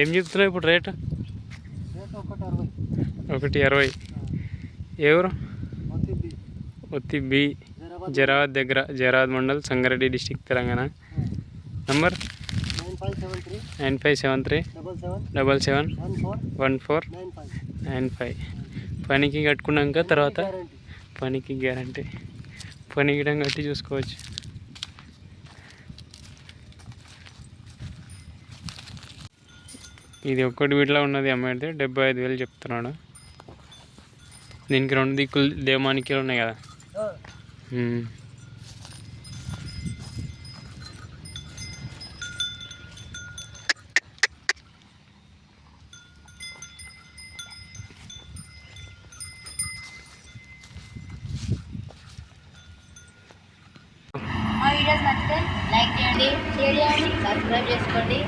ఏం చెప్తున్నావు ఇప్పుడు రేటు? 160. ఎవరు? ఒత్తి బి, జరాద్ దగ్గర, జరాద్ మండల్, సంగారెడ్డి డిస్టిక్, తెలంగాణ. నంబర్ 9573 77 1495. పనికి కట్టుకున్నాక తర్వాత పనికి గ్యారంటీ, పని గిడం కట్టి చూసుకోవచ్చు. ఇది ఒక్కటి వీటిలో ఉన్నది అమ్మాయిది 75,000 చెప్తున్నాడు. దీనికి 2 దిక్కులు దేవమానిక్యాలు ఉన్నాయి కదా. మా వీడియోస్ నచ్చితే లైక్ చేయండి, షేర్ చేయండి, సబ్స్క్రైబ్ చేసుకోండి.